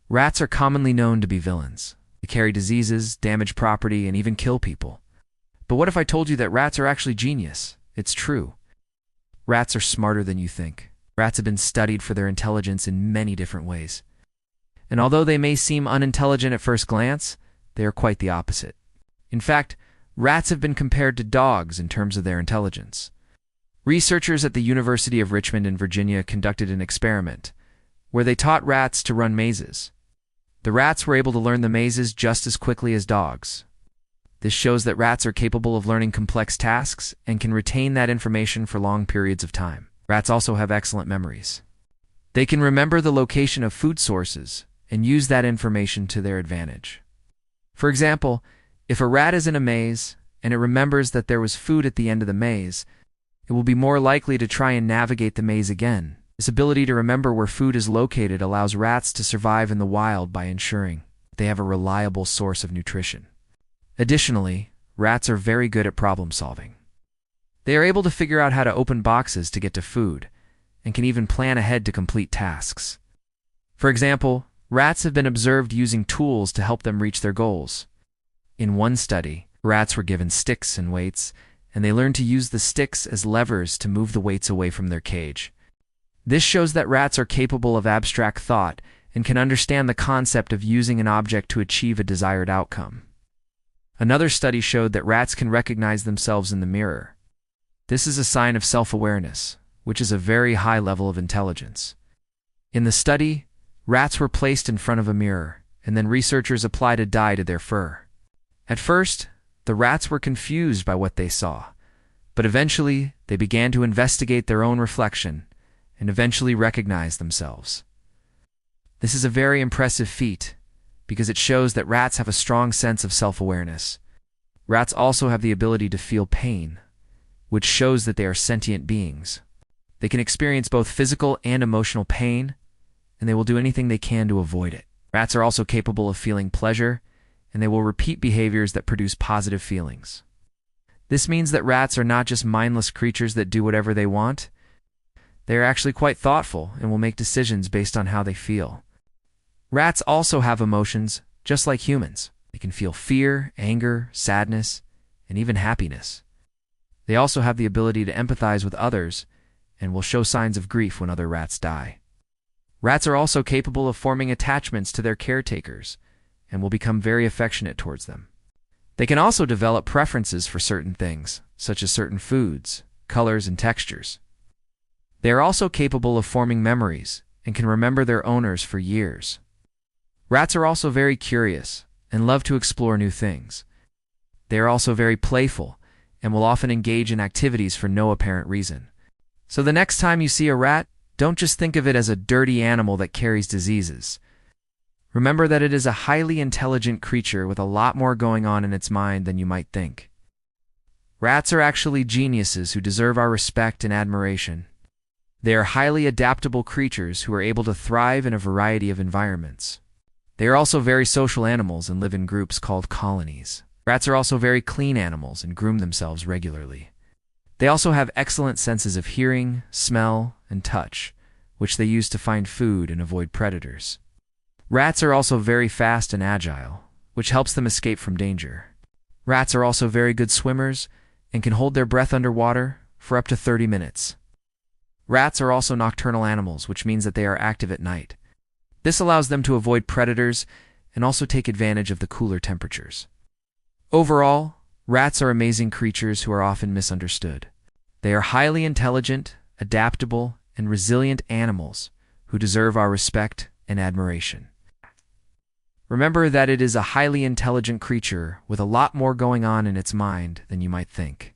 Rats are commonly known to be villains. They carry diseases, damage property, and even kill people. But what if I told you that rats are actually genius? It's true. Rats are smarter than you think. Rats have been studied for their intelligence in many different ways. And although they may seem unintelligent at first glance, they are quite the opposite. In fact, rats have been compared to dogs in terms of their intelligence. Researchers at the University of Richmond in Virginia conducted an experiment where they taught rats to run mazes. The rats were able to learn the mazes just as quickly as dogs. This shows that rats are capable of learning complex tasks and can retain that information for long periods of time. Rats also have excellent memories. They can remember the location of food sources and use that information to their advantage. For example, if a rat is in a maze and it remembers that there was food at the end of the maze, it will be more likely to try and navigate the maze again. This ability to remember where food is located allows rats to survive in the wild by ensuring they have a reliable source of nutrition. Additionally, rats are very good at problem solving. They are able to figure out how to open boxes to get to food, and can even plan ahead to complete tasks. For example, rats have been observed using tools to help them reach their goals. In one study, rats were given sticks and weights, and they learned to use the sticks as levers to move the weights away from their cage. This shows that rats are capable of abstract thought and can understand the concept of using an object to achieve a desired outcome. Another study showed that rats can recognize themselves in the mirror. This is a sign of self-awareness, which is a very high level of intelligence. In the study, rats were placed in front of a mirror, and then researchers applied a dye to their fur. At first, the rats were confused by what they saw, but eventually they began to investigate their own reflection and eventually recognized themselves. This is a very impressive feat because it shows that rats have a strong sense of self-awareness. Rats also have the ability to feel pain, which shows that they are sentient beings. They can experience both physical and emotional pain, and they will do anything they can to avoid it. Rats are also capable of feeling pleasure, and they will repeat behaviors that produce positive feelings. This means that rats are not just mindless creatures that do whatever they want. They are actually quite thoughtful and will make decisions based on how they feel. Rats also have emotions, just like humans. They can feel fear, anger, sadness, and even happiness. They also have the ability to empathize with others and will show signs of grief when other rats die. Rats are also capable of forming attachments to their caretakers and will become very affectionate towards them. They can also develop preferences for certain things, such as certain foods, colors, and textures. They are also capable of forming memories and can remember their owners for years. Rats are also very curious and love to explore new things. They are also very playful and will often engage in activities for no apparent reason. So the next time you see a rat, don't just think of it as a dirty animal that carries diseases. Remember that it is a highly intelligent creature with a lot more going on in its mind than you might think. Rats are actually geniuses who deserve our respect and admiration. They are highly adaptable creatures who are able to thrive in a variety of environments. They are also very social animals and live in groups called colonies. Rats are also very clean animals and groom themselves regularly. They also have excellent senses of hearing, smell, and touch, which they use to find food and avoid predators. Rats are also very fast and agile, which helps them escape from danger. Rats are also very good swimmers and can hold their breath underwater for up to 30 minutes. Rats are also nocturnal animals, which means that they are active at night. This allows them to avoid predators and also take advantage of the cooler temperatures. Overall, rats are amazing creatures who are often misunderstood. They are highly intelligent, adaptable, and resilient animals who deserve our respect and admiration. Remember that it is a highly intelligent creature with a lot more going on in its mind than you might think.